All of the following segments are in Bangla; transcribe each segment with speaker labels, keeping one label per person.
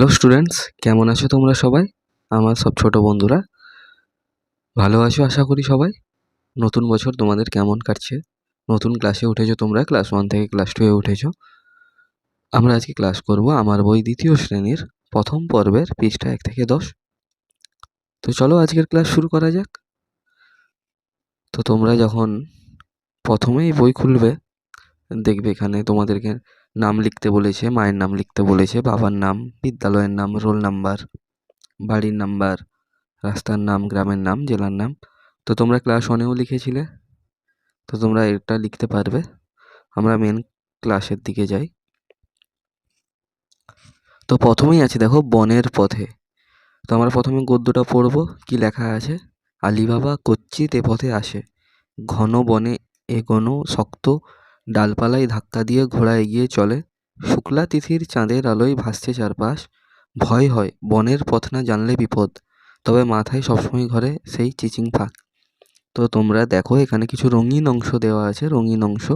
Speaker 1: হ্যালো স্টুডেন্টস, কেমন আছো তোমরা সবাই? আমার সব ছোট বন্ধুরা ভালো আছো আশা করি সবাই। নতুন বছর তোমাদের কেমন কাটছে? নতুন ক্লাসে উঠেছো তোমরা, ক্লাস 1 থেকে ক্লাস 2 এ উঠেছো। আমরা আজকে ক্লাস করব আমার বই দ্বিতীয় শ্রেণীর প্রথম পর্বের পৃষ্ঠা 1 থেকে 10। তো চলো আজকের ক্লাস শুরু করা যাক। তো তোমরা যখন প্রথমেই বই খুলবে দেখবে এখানে তোমাদেরকে নাম লিখতে বলেছে, মায়ের নাম লিখতে বলেছে, বাবার নাম, বিদ্যালয়ের নাম, রোল নাম্বার, বাড়ির নাম্বার, রাস্তার নাম, গ্রামের নাম, জেলার নাম। তো তোমরা ক্লাস 1এও লিখেছিলে, তো তোমরা এটা লিখতে পারবে। আমরা মেন ক্লাসের দিকে যাই। তো প্রথমেই আছে দেখো বনের পথে। তো আমরা প্রথমে গদ্যটা পড়বো। কি লেখা আছে? আলিবাবা কচ্ছিৎ এ পথে আসে, ঘন বনে এগোনো শক্ত, ডালপালায় ধাক্কা দিয়ে ঘোড়া এগিয়ে চলে, শুক্লা তিথির চাঁদের আলোয় ভাসছে চারপাশ, ভয় হয় বনের পথ না জানলে বিপদ, তবে মাথায় সবসময় ঘরে সেই চিচিং ফাঁক। তো তোমরা দেখো এখানে কিছু রঙিন অংশ দেওয়া আছে, রঙিন অংশ।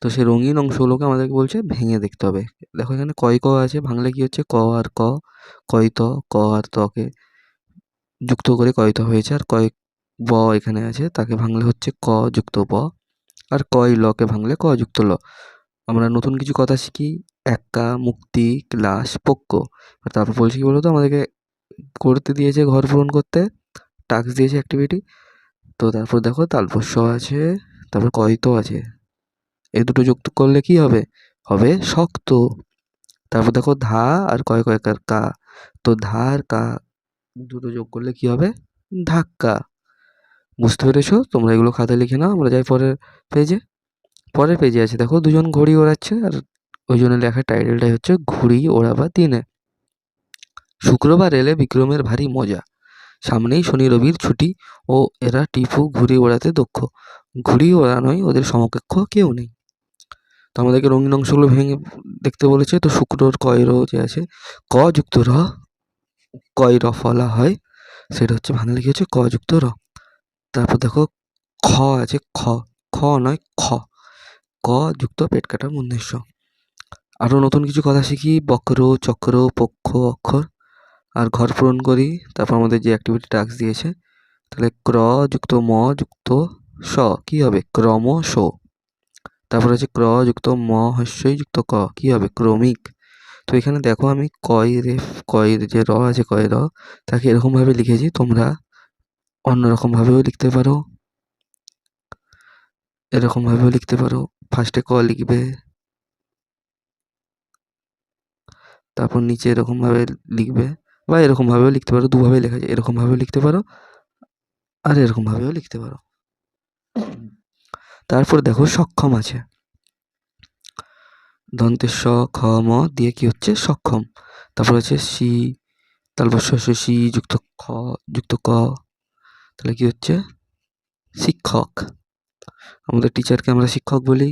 Speaker 1: তো সেই রঙিন অংশগুলোকে আমাদেরকে বলছে ভেঙে দেখতে হবে। দেখো এখানে কয় ক আছে, ভাঙলে কি হচ্ছে ক আর ক, কয়ত, ক আর তকে যুক্ত করে কয়ত হয়েছে। আর কয় ব এখানে আছে, তাকে ভাঙলে হচ্ছে ক যুক্ত ব। আর কয় লকে ভাঙলে ক যুক্ত ল। আমরা নতুন কিছু কথা শিখি, এক্কা, মুক্তি, ক্লাস, পক্ষ। আর তারপর বলছি কি বলতো, আমাদেরকে করতে দিয়েছে ঘর পূরণ করতে, টাস্ক দিয়েছে অ্যাক্টিভিটি। তো তারপর দেখো তালপস্য আছে, তারপর কয়ত আছে, এই দুটো যুক্ত করলে কি হবে? হবে শক্ত। তারপর দেখো ধা আর কয় কয়কার কা, তো ধা আর কা দুটো যোগ করলে কি হবে? ধাক্কা। বুঝতে পেরেছো? তোমরা এগুলো খাতায় লিখে নাও। আমরা যাই পরের পেজে। পরের পেজে আছে দেখো দুজন ঘুড়ি ওড়াচ্ছে, আর ওই জন্য লেখা টাইটেলটাই হচ্ছে ঘুড়ি ওড়াবা দিনে। শুক্রবার এলে বিক্রমের ভারী মজা, সামনেই শনি রবির ছুটি, ও এরা টিপু ঘুড়ি ওড়াতে দক্ষ, ঘুড়ি ওড়ানোয় ওদের সমকক্ষ কেউ নেই। তো আমাদেরকে রঙিন অংশগুলো ভেঙে দেখতে বলেছে। তো শুক্রর কয় র যে আছে, ক যুক্ত র, কয় র ফলা হয়, সেটা হচ্ছে ভাঙলে কি হচ্ছে ক যুক্ত র। তারপর দেখো খ আছে, খ, খ নয় খ, ক যুক্ত পেট কাটার মূর্ধন্য। আরও নতুন কিছু কথা শিখি, বক্র, চক্র, পক্ষ, অক্ষর। আর ঘর পূরণ করি। তারপর আমাদের যে অ্যাক্টিভিটি টাস্ক দিয়েছে, তাহলে ক্র যুক্ত ম যুক্ত স কি হবে? ক্রমশ। তারপর হচ্ছে ক্র যুক্ত ম হস্যই যুক্ত ক কি হবে? ক্রমিক। তো এখানে দেখো আমি কয়ের যে র আছে, কয় র, তাকে এরকমভাবে লিখেছি। তোমরা অন্যরকমভাবেও লিখতে পারো, এরকমভাবেও লিখতে পারো। ফার্স্টে ক লিখবে, তারপর নিচে এরকমভাবে লিখবে, বা এরকমভাবেও লিখতে পারো। দুভাবে লেখা যায়, এরকমভাবেও লিখতে পারো আর এরকমভাবেও লিখতে পারো। তারপর দেখো সক্ষম আছে, দন্তের স খ ম দিয়ে কি হচ্ছে? সক্ষম। তারপর আছে সি, তারপর সি যুক্ত খ যুক্ত ক, তাহলে কি হচ্ছে? শিক্ষক। আমাদের টিচারকে আমরা শিক্ষক বলি।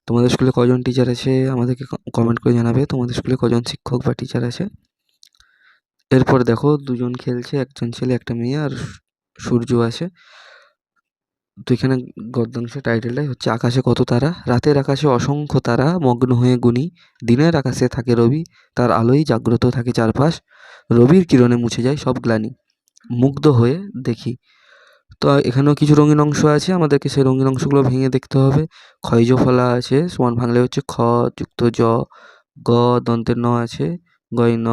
Speaker 1: তোমাদের স্কুলে কজন টিচার আছে আমাদেরকে কমেন্ট করে জানাবে, তোমাদের স্কুলে কজন শিক্ষক বা টিচার আছে। এরপর দেখো দুজন খেলছে, একজন ছেলে একটা মেয়ে, আর সূর্য আছে। তো এখানে গদ্যাংশ টাইটেলটাই হচ্ছে আকাশে কত তারা, রাতের আকাশে অসংখ্য তারা মগ্ন হয়ে গুনি, দিনের আকাশে থাকে রবি, তার আলোয় জাগ্রত থাকে চারপাশ, রবির কিরণে মুছে যায় সব গ্লানি, মুগ্ধ হয়ে দেখি। তো এখানেও কিছু রঙিন অংশ আছে, আমাদেরকে সেই রঙিন অংশগুলো ভেঙে দেখতে হবে। ক্ষয়জ ফলা আছে, সমান ভাঙলে হচ্ছে খ যুক্ত জ, গ দন্তের ন আছে, গয় ন,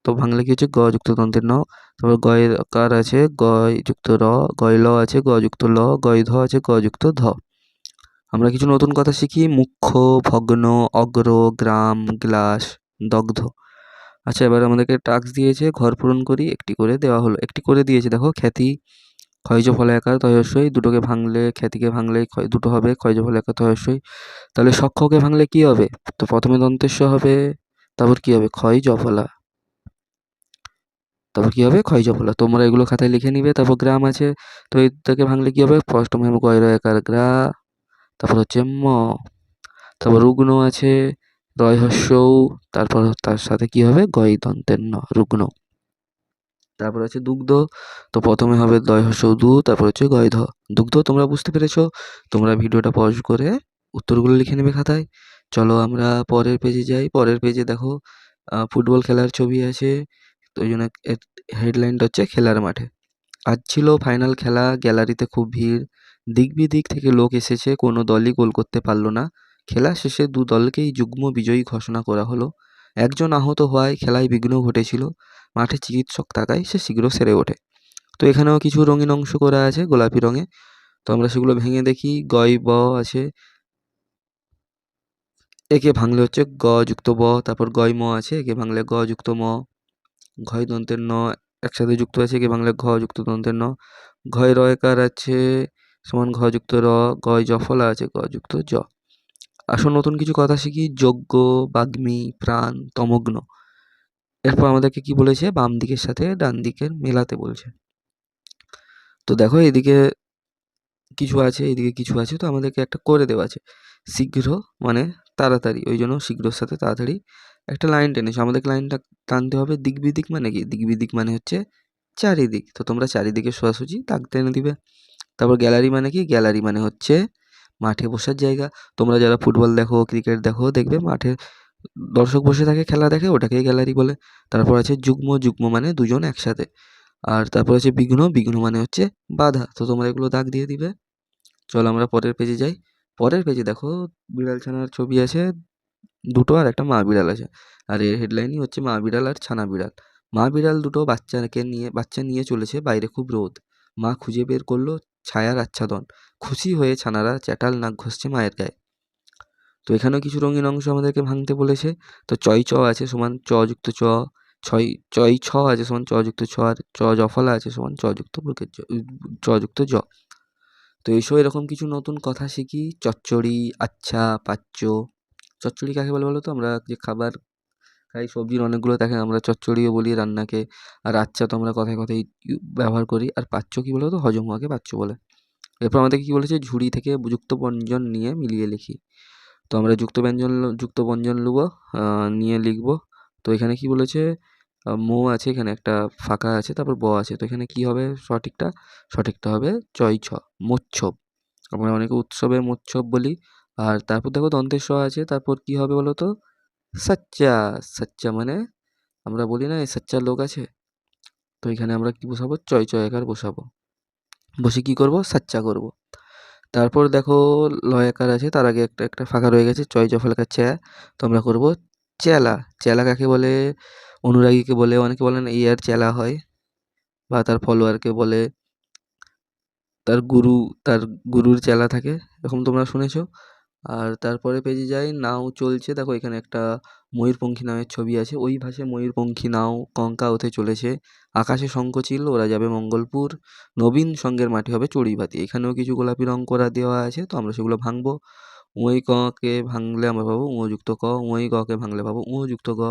Speaker 1: তো ভাঙলে কি হচ্ছে গ যুক্ত দন্তের ন। তারপর গয়ের কার আছে, গয় যুক্ত র, গয় ল আছে, গ যুক্ত ল, গয় ধ আছে, গ যুক্ত ধ। আমরা কিছু নতুন কথা শিখি, মুখ্য, ভগ্ন, অগ্র, গ্রাম, গ্লাস, দগ্ধ। আচ্ছা, এবার আমাদেরকে টাস্ক দিয়েছে, ঘর পূরণ করি। একটি করে দেওয়া হলো, একটি করে দিয়েছে। দেখো খ্যাতি, ক্ষয়জ ফলে একার তয়স্যই, দুটোকে ভাঙলে, খ্যাতিকে ভাঙলে দুটো হবে, ক্ষয়জ ফলে একার তয়স্যই। তাহলে সক্ষকে ভাঙলে কি হবে? তো প্রথমে দন্তেস্য হবে, তারপর কি হবে? ক্ষয় জফলা, তারপর কি হবে? ক্ষয় জফলা। তোমরা এগুলো খাতায় লিখে নিবে। তারপর গ্রাম আছে, তো এইটাকে ভাঙলে কি হবে? প্রথমে গয় একার গ্রা, তারপর হচ্ছে ম। তারপর রুগ্ন আছে, রয় হস্যৌ, তারপর তার সাথে কি হবে? গয় দন্তের ন, রুগ্ন। তারপর আছে দুগ্ধ, তো প্রথমে হবে দয় হস্যৌ দু, তারপর হচ্ছে গয় ধ, দুগ্ধ। তোমরা বুঝতে পেরেছো? তোমরা ভিডিওটা পজ করে উত্তরগুলো লিখে নেবে খাতায়। চলো আমরা পরের পেজে যাই। পরের পেজে দেখো ফুটবল খেলার ছবি আছে, তো ওই জন্য এর হেডলাইনটা হচ্ছে খেলার মাঠে। আজ ছিল ফাইনাল খেলা, গ্যালারিতে খুব ভিড়, দিক বিদিক থেকে লোক এসেছে, কোনো দলই গোল করতে পারল না। খেলা শেষে দু দলকেই যুগ্ম বিজয়ী ঘোষণা করা হলো। একজন আহত হওয়ায় খেলায় বিঘ্ন ঘটেছিল, মাঠে চিকিৎসক থাকায় সে শীঘ্র সেরে ওঠে। তো এখানেও কিছু রঙিন অংশ করা আছে গোলাপি রঙে, তো আমরা সেগুলো ভেঙে দেখি। গয় ব আছে, একে ভাঙলে হচ্ছে গ যুক্ত ব, তারপর গয় ম আছে, একে ভাঙলে গ যুক্ত ম, ঘয় দন্তের ন একসাথে যুক্ত আছে, একে ভাঙলে ঘ যুক্ত দন্তের ন, ঘয় রয়কার আছে সমান ঘ যুক্ত র, গয় জফলা আছে গ যুক্ত জ। আসল নতুন কিছু কথা শিখি, যজ্ঞ, বাগ্মী, প্রাণ, তমগ্ন। এরপর আমাদেরকে কি বলেছে, বাম দিকের সাথে ডান দিকের মেলাতে বলছে। তো দেখো এদিকে কিছু আছে, এদিকে কিছু আছে, তো আমাদেরকে একটা করে দেওয়া আছে। শীঘ্র মানে তাড়াতাড়ি, ওই জন্য শীঘ্রর সাথে তাড়াতাড়ি একটা লাইন টেনেছে। আমাদেরকে লাইনটা টানতে হবে। দিক বিদিক মানে কি, দিক বিদিক মানে হচ্ছে চারিদিক, তো তোমরা চারিদিকে সোজাসুজি দাগ টেনে দিবে। তারপর গ্যালারি মানে কি, গ্যালারি মানে হচ্ছে মাঠে বসার জায়গা। তোমরা যারা ফুটবল দেখো, ক্রিকেট দেখো, দেখবে মাঠে দর্শক বসে থাকে, খেলা দেখে, ওটাকেই গ্যালারি বলে। তারপর আছে যুগ্ম, যুগ্ম মানে দুজন একসাথে। আর তারপর আছে বিঘ্ন, বিঘ্ন মানে হচ্ছে বাধা। তো তোমরা এগুলো দাগ দিয়ে দিবে। চলো আমরা পরের পেজে যাই। পরের পেজে দেখো বিড়াল ছানার ছবি আছে দুটো, আর একটা মা বিড়াল আছে। আর এর হেডলাইনই হচ্ছে মা বিড়াল আর ছানা বিড়াল। মা বিড়াল দুটো বাচ্চা নিয়ে চলেছে, বাইরে খুব রোদ। মা খুঁজে বের করলো ছায়ার আচ্ছাদন, খুশি হয়ে ছানারা চ্যাটাল নাক ঘষছে মায়ের গায়ে। তো এখানেও কিছু রঙিন অংশ আমাদেরকে ভাঙতে বলেছে। তো চয় চ আছে সমান চ যুক্ত চ, চয় ছ আছে সমান চ যুক্ত ছ, আর চ জফলা আছে সমান চ যুক্ত বর্গের চ যুক্ত জ। তো এইসব এরকম কিছু নতুন কথা শিখি। চচ্চড়ি, আচ্ছা, পাচ্য। চচ্চড়ি কাকে বলে বলো তো? আমরা যে খাবার খাই, সবজির অনেকগুলো থাকে, আমরা চচ্চড়িও বলি রান্নাকে। আর আচ্ছা তো আমরা কথায় কথায় ব্যবহার করি। আর পাচ্য কি বলো তো? হজম হওয়াকে পাচ্য বলে। এরপর আমাদের কি বলেছে, ঝুড়ি থেকে যুক্ত ব্যঞ্জন নিয়ে মিলিয়ে লিখি। তো আমরা যুক্ত ব্যঞ্জন নেবো, নিয়ে লিখবো। তো এখানে কি বলেছে, মো আছে, এখানে একটা ফাঁকা আছে, তারপর ব আছে। তো এখানে কি হবে সঠিকটা হবে চয় ছ, মোচ্ছব। আমরা অনেকে উৎসবে মোচ্ছব বলি। আর তারপর দেখো দন্তের স আছে, তারপর কি হবে বলো তো, সাচ্চা। সাচ্চা মানে আমরা বলি না এই সাচ্চা লোক আছে, তো এখানে আমরা কি বসাবো, চয় চয়কার বসাবো, বসে কি করব, সাচ্চা করব। তারপর দেখো লয়াকার আছে, তার আগে একটা একটা ফাঁকা রয়ে গেছে, চয় জফলাকার চ্যা। তো আমরা করব চেলা। চেলা কাকে বলে, অনুরাগীকে বলে, অনেকে বলেন এই আর চেলা হয়, বা তার ফলোয়ারকে বলে, তার গুরু, তার গুরুর চেলা থাকে, এরকম তোমরা শুনেছো। আর তারপরে পেজে যাই, নাও চলছে। দেখো এখানে একটা ময়ূরপঙ্খী নামের ছবি আছে, ওই ভাসে ময়ূরপঙ্খী নাও কঙ্কা হতে চলেছে, আকাশে শঙ্খচিল ওরা যাবে মঙ্গলপুর, নবীন সঙ্গের মাটি হবে চড়ুইভাতি। এখানেও কিছু গোলাপি রং করা দেওয়া আছে, তো আমরা সেগুলো ভাঙবো। উঁই ককে ভাঙলে আমরা পাবো উঁ যুক্ত ক, উঁই গকে ভাঙলে পাবো উঁ যুক্ত গ,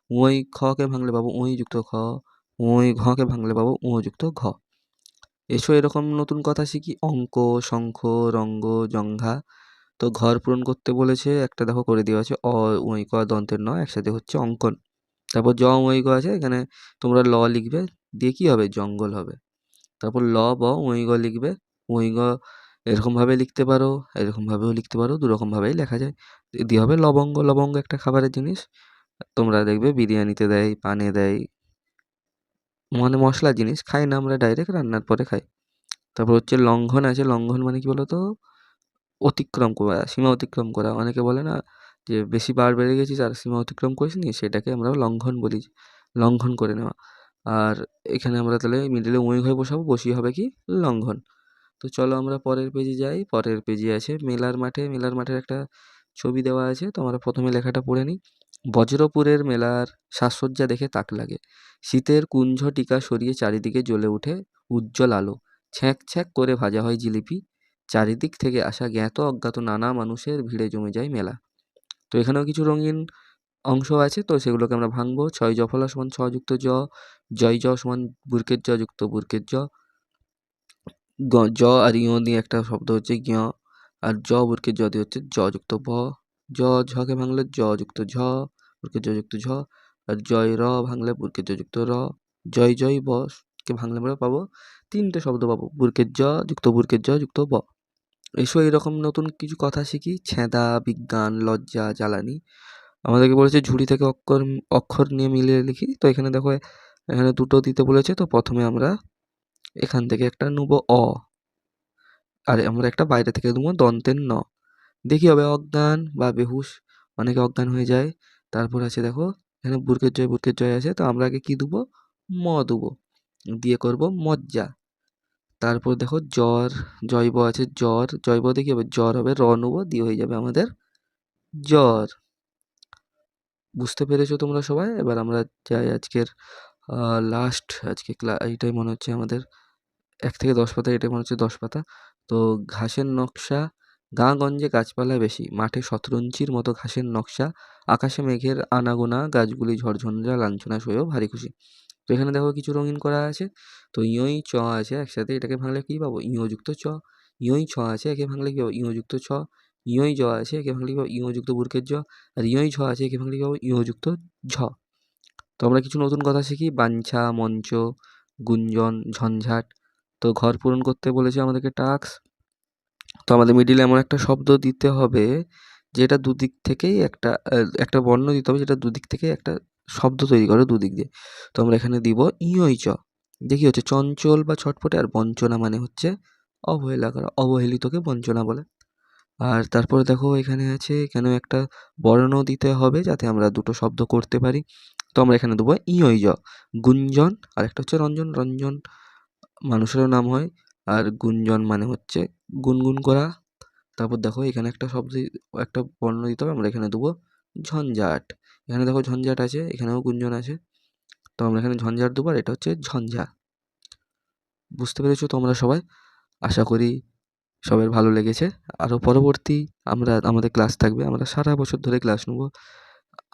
Speaker 1: উঁই খকে ভাঙলে পাবো উঁই যুক্ত খ, উঁই ঘকে ভাঙলে পাবো উঁ যুক্ত ঘ। এসো এরকম নতুন কথা শিখি, অঙ্ক, শঙ্খ, রঙ্গ, জঙ্ঘা। তো ঘর পূরণ করতে বলেছে, একটা দেখো করে দেওয়া আছে, ওই ক দন্তের ন একসাথে হচ্ছে অঙ্কন। তারপর ওই গ আছে, এখানে তোমরা ল লিখবে, দিয়ে কি হবে, জঙ্গল হবে। তারপর ওই গ লিখবে, ওই গ এরকমভাবে লিখতে পারো, এরকমভাবেও লিখতে পারো, দুরকমভাবেই লেখা যায়। দিয়ে হবে লবঙ্গ। লবঙ্গ একটা খাবারের জিনিস, তোমরা দেখবে বিরিয়ানিতে দেয়, পানে দেয়, মানে মশলার জিনিস, খাই না আমরা, ডাইরেক্ট রান্নার পরে খাই। তারপর হচ্ছে লঙ্ঘন আছে, লঙ্ঘন মানে কি বলো তো, অতিক্রম করা, সীমা অতিক্রম করা। অনেকে বলে না যে বেশি বার বেড়ে গেছিস আর সীমা অতিক্রম করিসনি, সেটাকে আমরা লঙ্ঘন বলি, লঙ্ঘন করে নেওয়া। আর এখানে আমরা তাহলে মিডলে ওই ঘরে বসাবো, বসিয়ে হবে কি, লঙ্ঘন। তো চলো আমরা পরের পেজে যাই। পরের পেজে আছে মেলার মাঠে। মেলার মাঠের একটা ছবি দেওয়া আছে, তো আমরা প্রথমে লেখাটা পড়ে নিই। বজ্রপুরের মেলার সাজসজ্জা দেখে তাক লাগে, শীতের কুঞ্জ টিকা সরিয়ে চারিদিকে জ্বলে ওঠে উজ্জ্বল আলো, ছ্যাঁক ছ্যাঁক করে ভাজা হয় জিলিপি, চারিদিক থেকে আসা জ্ঞাত অজ্ঞাত নানা মানুষের ভিড়ে জমে যায় মেলা। তো এখানেও কিছু রঙিন অংশ আছে, তো সেগুলোকে আমরা ভাঙবো। ছয় জফলা সমান ছ যুক্ত জ, জয় জ সমান বুর্কের জ যুক্ত বুর্কের জ, জ আর ইয় দিয়ে একটা শব্দ হচ্ছে জ্ঞ, আর জ বুর্কের জ দিয়ে হচ্ছে জ যুক্ত ভ, জ ঝকে ভাঙলে জ যুক্ত ঝ, বুর্কের জ যুক্ত ঝ, আর জয় র ভাঙলে বুর্কের জ যুক্ত র, জয় জয় ব কে ভাঙলে আমরা পাবো তিনটে শব্দ পাবো, বুর্কের জ যুক্ত বুর্কের জ যুক্ত ব। এসো এরকম নতুন কিছু কথা শিখি, ছেঁদা, বিজ্ঞান, লজ্জা, জ্বালানি। আমাদেরকে বলেছে ঝুড়ি থেকে অক্ষর নিয়ে মিলিয়ে লিখি। তো এখানে দেখো এখানে দুটো দিতে বলেছে। তো প্রথমে আমরা এখান থেকে একটা নেবো অ, আর আমরা একটা বাইরে থেকে নেবো দন্তের ন। দেখি হবে অজ্ঞান বা বেহুশ, অনেকে অজ্ঞান হয়ে যায়। তারপর আছে দেখো এখানে বুর্কের জয় আছে। তো আমরা আগে কি দেবো, ম দেবো, দিয়ে করব মজ্জা। তারপর দেখো জ্বর, জৈব আছে জ্বর, জৈব দিয়ে কি হবে, জ্বর হবে, র নেবো, দিয়ে হয়ে যাবে আমাদের জ্বর। বুঝতে পেরেছো তোমরা সবাই? এবার আমরা যাই আজকের লাস্ট, আজকে এইটাই মনে হচ্ছে আমাদের ১ থেকে ১০ পাতা, এটাই মনে হচ্ছে ১০ পাতা। তো ঘাসের নকশা, গাঁ-গঞ্জে গাছপালা বেশি, মাঠে শতরঞ্চির মতো ঘাসের নকশা, আকাশে মেঘের আনাগোনা, গাছগুলি ঝড়ঝঞ্ঝা লাঞ্ছনা সয়েও ভারী খুশি। তো এখানে দেখো কিছু রঙিন করা আছে। তো ইয়ই চ আছে একসাথে, এটাকে ভাঙলে কি পাবো, ইয় যুক্ত চ। ইয়ই ছ আছে, একে ভাঙলে কি পাবো, ইয় যুক্ত ছ। ইয়ই জ আছে, একে ভাঙলে কি পাবো, ইয় যুক্ত বুর্কের জ। আর ইয়ই ঝ আছে, একে ভাঙলে কি পাবো, ইয় যুক্ত ঝ। তো আমরা কিছু নতুন কথা শিখি, বাঞ্ছা, মঞ্চ, গুঞ্জন, ঝঞ্ঝাট। তো ঘর পূরণ করতে বলেছে আমাদেরকে টাস্ক। তো আমাদের মিডিলে এমন একটা শব্দ দিতে হবে যেটা দুদিক থেকেই একটা বর্ণ দিতে হবে যেটা দুদিক থেকে একটা শব্দ তৈরি করে দুদিক দিয়ে। তো আমরা এখানে দিব ইয়ই চ। দেখি হচ্ছে চঞ্চল বা ছটফটে, আর বঞ্চনা মানে হচ্ছে অবহেলা করা, অবহেলিতকে বঞ্চনা বলে। আর তারপরে দেখো এখানে আছে, এখানেও একটা বর্ণ দিতে হবে যাতে আমরা দুটো শব্দ করতে পারি। তো আমরা এখানে দেবো ইয়ই জ। গুঞ্জন, আর একটা হচ্ছে রঞ্জন। রঞ্জন মানুষেরও নাম হয়, আর গুঞ্জন মানে হচ্ছে গুনগুন করা। তারপর দেখো এখানে একটা শব্দ, একটা বর্ণ দিতে হবে, আমরা এখানে দেবো ঝঞ্ঝাট। এখানে দেখো ঝঞ্ঝাট আছে, এখানেও গুঞ্জন আছে। তো আমরা এখানে ঝঞ্ঝাট দেবো, আর এটা হচ্ছে ঝঞ্ঝা। বুঝতে পেরেছো তোমরা সবাই? আশা করি সবার ভালো লেগেছে। আরও পরবর্তী আমাদের ক্লাস থাকবে, আমরা সারা বছর ধরে ক্লাস নেবো।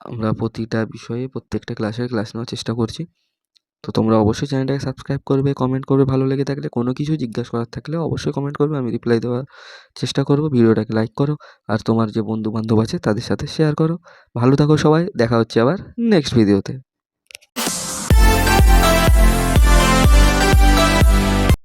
Speaker 1: আমরা প্রতিটা বিষয়ে প্রত্যেকটা ক্লাসের ক্লাস নেওয়ার চেষ্টা করছি। তো তোমরা অবশ্যই চ্যানেলটাকে সাবস্ক্রাইব করবে, কমেন্ট করবে, ভালো লেগে থাকলে কোনো কিছু জিজ্ঞাসা করার থাকলে অবশ্যই কমেন্ট করবে, আমি রিপ্লাই দেওয়ার চেষ্টা করব। ভিডিওটাকে লাইক করো, আর তোমার যে বন্ধু বান্ধব আছে তাদের সাথে শেয়ার করো। ভালো থাকো সবাই, দেখা হচ্ছে আবার নেক্সট ভিডিওতে।